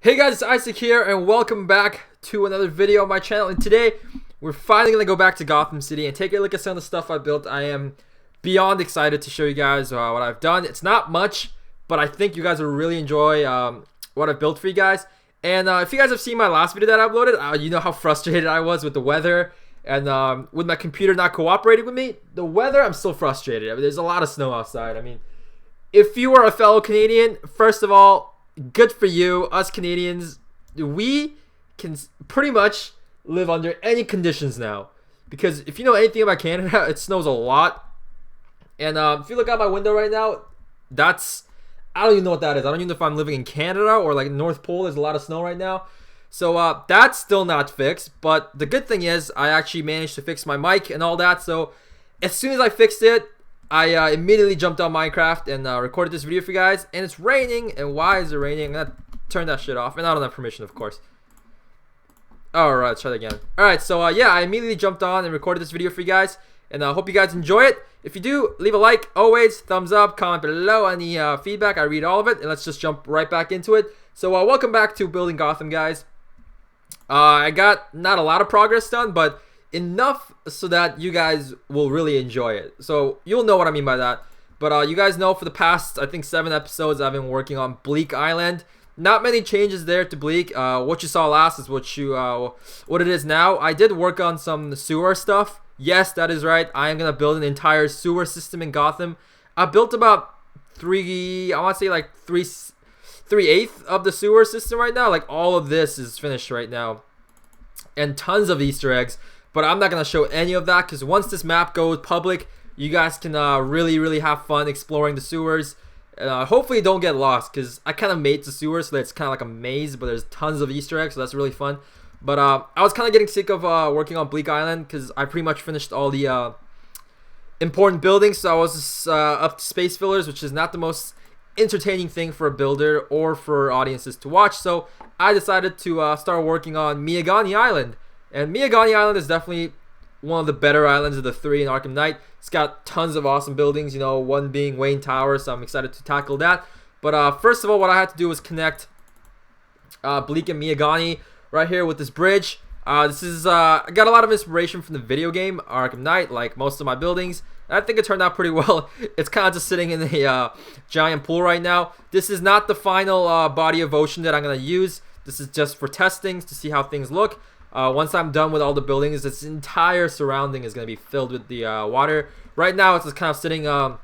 Hey guys, it's Isaac here, and welcome back to another video on my channel. And today, we're finally going to go back to Gotham City and take a look at some of the stuff I built. I am beyond excited to show you guys what I've done. It's not much, but I think you guys will really enjoy what I've built for you guys. And if you guys have seen my last video that I uploaded, you know how frustrated I was with the weather and with my computer not cooperating with me. The weather, I'm still frustrated. I mean, there's a lot of snow outside. I mean, if you are a fellow Canadian, first of all, good for you. Us Canadians, we can pretty much live under any conditions now. Because if you know anything about Canada, it snows a lot. And if you look out my window right now, I don't even know what that is. I don't even know if I'm living in Canada or like North Pole. There's a lot of snow right now. So that's still not fixed. But the good thing is I actually managed to fix my mic and all that. So as soon as I fixed it, I immediately jumped on Minecraft and recorded this video for you guys. And it's raining. And why is it raining? I'm going to turn that shit off. And I don't have permission, of course. Alright, let's try that again. Alright, so yeah, I immediately jumped on and recorded this video for you guys. And I hope you guys enjoy it. If you do, leave a like. Always, thumbs up, comment below any feedback. I read all of it. And let's just jump right back into it. So welcome back to building Gotham, guys. I got not a lot of progress done, but enough so that you guys will really enjoy it. So you'll know what I mean by that. But you guys know for the past, I think, 7 episodes, I've been working on Bleak Island. Not many changes there to Bleak. What you saw last is what it is now. I did work on some sewer stuff. Yes, that is right. I am gonna build an entire sewer system in Gotham. I built about I want to say like 3/8 of the sewer system right now. Like all of this is finished right now, and tons of Easter eggs. But I'm not going to show any of that because once this map goes public, you guys can really have fun exploring the sewers. Hopefully don't get lost because I kind of made the sewers so that it's kind of like a maze, but there's tons of Easter eggs, so that's really fun. But I was kind of getting sick of working on Bleak Island because I pretty much finished all the important buildings. So I was just, up to space fillers, which is not the most entertaining thing for a builder or for audiences to watch. So I decided to start working on Miagani Island. And Miagani Island is definitely one of the better islands of the 3 in Arkham Knight. It's got tons of awesome buildings, you know, one being Wayne Tower, so I'm excited to tackle that. But first of all, what I had to do was connect Bleak and Miagani right here with this bridge. I got a lot of inspiration from the video game Arkham Knight, like most of my buildings. And I think it turned out pretty well. It's kind of just sitting in a giant pool right now. This is not the final body of ocean that I'm going to use. This is just for testing to see how things look. Once I'm done with all the buildings, this entire surrounding is going to be filled with the water. Right now, it's just kind of sitting in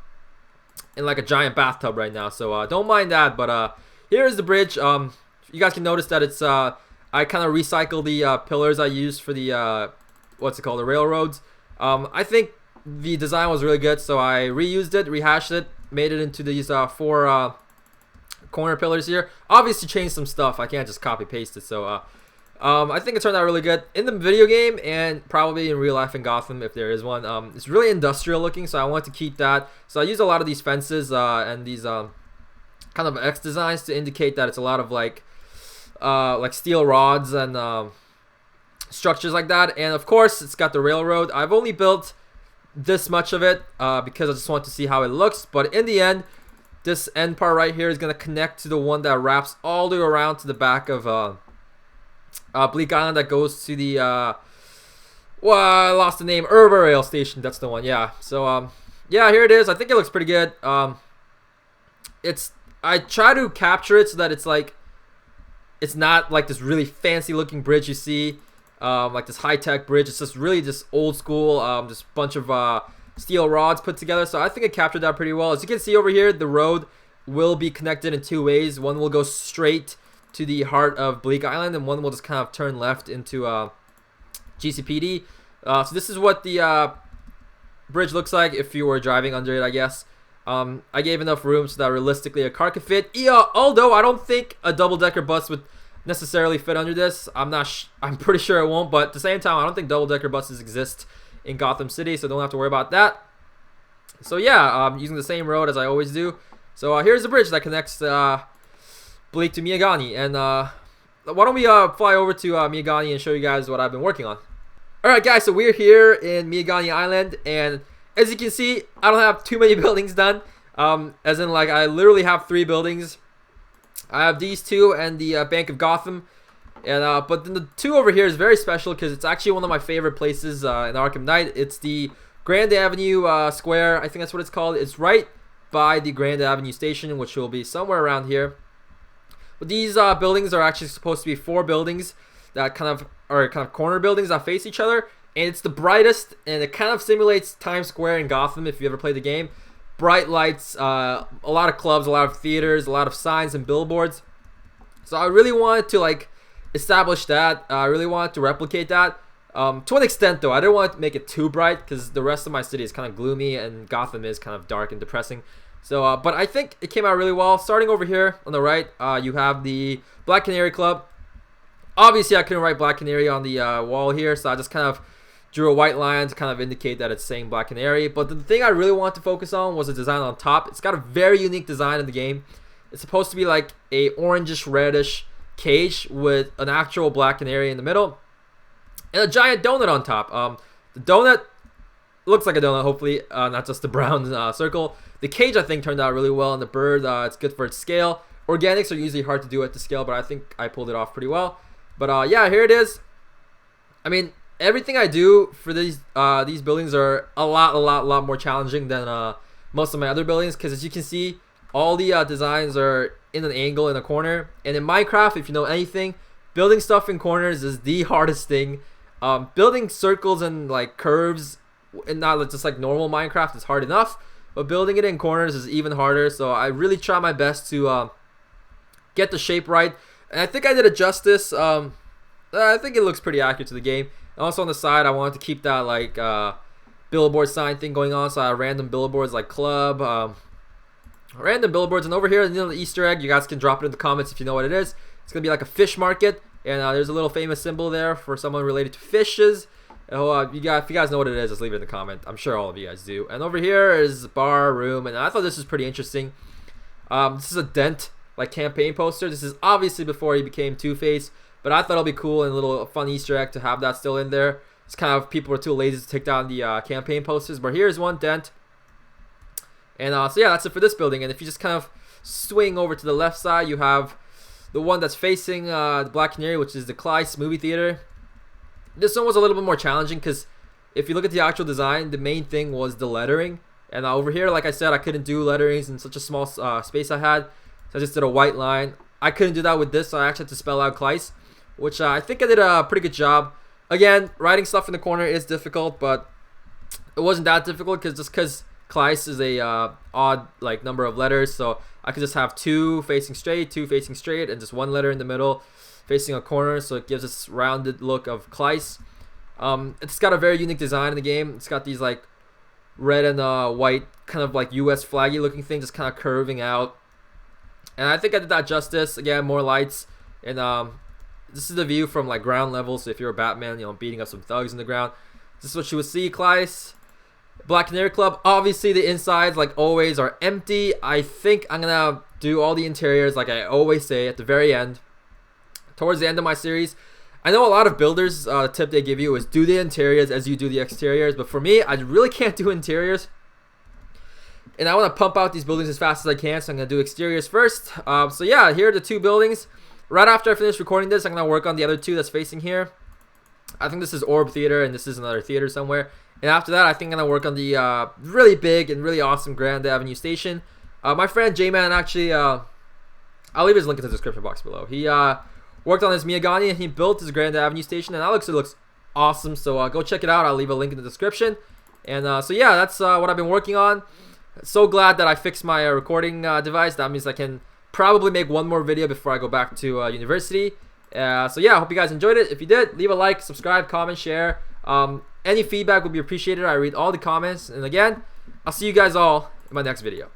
like a giant bathtub right now. So don't mind that. But here's the bridge. You guys can notice that it's I kind of recycle the pillars I used for the the railroads. I think the design was really good, so I reused it, rehashed it, made it into these 4 corner pillars here. Obviously changed some stuff. I can't just copy paste it. So I think it turned out really good in the video game and probably in real life in Gotham if there is one. It's really industrial looking, so I want to keep that. So I use a lot of these fences and these kind of X designs to indicate that it's a lot of like steel rods and structures like that. And of course, it's got the railroad. I've only built this much of it because I just want to see how it looks. But in the end, this end part right here is going to connect to the one that wraps all the way around to the back of Bleak Island that goes to the I lost the name, Urban Rail Station. That's the one. Yeah. So yeah, here it is. I think it looks pretty good. I try to capture it so that it's not like this really fancy looking bridge you see, like this high-tech bridge. It's just really just old school, just bunch of steel rods put together. So I think it captured that pretty well. As you can see over here, the road will be connected in 2 ways. One will go straight to the heart of Bleak Island, and one will just kind of turn left into GCPD. So this is what the bridge looks like if you were driving under it, I guess. I gave enough room so that realistically a car could fit. Yeah, although I don't think a double-decker bus would necessarily fit under this. I'm pretty sure it won't, but at the same time, I don't think double-decker buses exist in Gotham City, so don't have to worry about that. So yeah, I'm using the same road as I always do. So here's the bridge that connects Bleak to Miagani, and why don't we fly over to Miagani and show you guys what I've been working on. Alright guys, so we're here in Miagani Island, and as you can see, I don't have too many buildings done. As in, like, I literally have 3 buildings I have these two and the Bank of Gotham. And but then the two over here is very special because it's actually one of my favorite places in Arkham Knight. It's the Grand Avenue Square. I think that's what it's called. It's right by the Grand Avenue station, which will be somewhere around here. But these buildings are actually supposed to be 4 buildings that kind of corner buildings that face each other. And it's the brightest, and it kind of simulates Times Square in Gotham if you ever played the game. Bright lights, a lot of clubs, a lot of theaters, a lot of signs and billboards. So I really wanted to like establish that. I really wanted to replicate that. To an extent though, I didn't want to make it too bright because the rest of my city is kind of gloomy and Gotham is kind of dark and depressing. So, but I think it came out really well. Starting over here on the right, you have the Black Canary Club. Obviously, I couldn't write Black Canary on the wall here, so I just kind of drew a white line to kind of indicate that it's saying Black Canary. But the thing I really wanted to focus on was the design on top. It's got a very unique design in the game. It's supposed to be like a orangish, reddish cage with an actual Black Canary in the middle and a giant donut on top. The donut looks like a donut, hopefully, not just a brown circle. The cage, I think, turned out really well, and the bird, it's good for its scale. Organics are usually hard to do at the scale, but I think I pulled it off pretty well. But yeah, here it is. I mean, everything I do for these buildings are a lot more challenging than most of my other buildings, because as you can see, all the designs are in an angle in a corner. And in Minecraft, if you know anything, building stuff in corners is the hardest thing. Building circles and like curves, and not just like normal Minecraft, is hard enough, but building it in corners is even harder. So I really try my best to get the shape right, and I think I did it justice. I think it looks pretty accurate to the game. And also on the side, I wanted to keep that like billboard sign thing going on, so I have random billboards like club, random billboards. And over here, the Easter egg, you guys can drop it in the comments if you know what it is. It's gonna be like a fish market, and there's a little famous symbol there for someone related to fishes. If you guys know what it is, just leave it in the comment. I'm sure all of you guys do. And over here is bar room, and I thought this was pretty interesting. This is a Dent like campaign poster. This is obviously before he became Two-Face, but I thought it'll be cool and a little fun Easter egg to have that still in there. It's kind of, people are too lazy to take down the campaign posters, but here's one Dent. And so yeah, that's it for this building. And if you just kind of swing over to the left side, you have the one that's facing the Black Canary, which is the Clyce movie theater. This one was a little bit more challenging because if you look at the actual design, the main thing was the lettering. And over here, like I said, I couldn't do letterings in such a small space I had, so I just did a white line. I couldn't do that with this, so I actually had to spell out Clyce, which I think I did a pretty good job. Again, writing stuff in the corner is difficult, but it wasn't that difficult because Clyce is a odd like number of letters, so I could just have 2 facing straight, and just 1 letter in the middle facing a corner, so it gives this rounded look of Clyce. It's got a very unique design in the game. It's got these like red and white kind of like US flaggy looking things just kind of curving out, and I think I did that justice. Again, more lights, and this is the view from like ground level, so if you're a Batman, you know, beating up some thugs in the ground, this is what you would see. Clyce, Black Canary Club. Obviously the insides, like always, are empty. I think I'm gonna do all the interiors like I always say at the very end, towards the end of my series. I know a lot of builders, the tip they give you is do the interiors as you do the exteriors, but for me, I really can't do interiors, and I want to pump out these buildings as fast as I can, so I'm gonna do exteriors first. So yeah, here are the 2 buildings. Right after I finish recording this, I'm gonna work on the other 2 that's facing here. I think this is Orb Theater, and this is another theater somewhere. And after that, I think I'm gonna work on the really big and really awesome Grand Avenue Station. My friend J-Man actually, I'll leave his link in the description box below. He worked on his Miagani, and he built his Grand Avenue Station, and that looks awesome. So go check it out. I'll leave a link in the description. And so yeah, that's what I've been working on. So glad that I fixed my recording device. That means I can probably make one more video before I go back to university. So yeah, I hope you guys enjoyed it. If you did, leave a like, subscribe, comment, share. Any feedback would be appreciated. I read all the comments. And again, I'll see you guys all in my next video.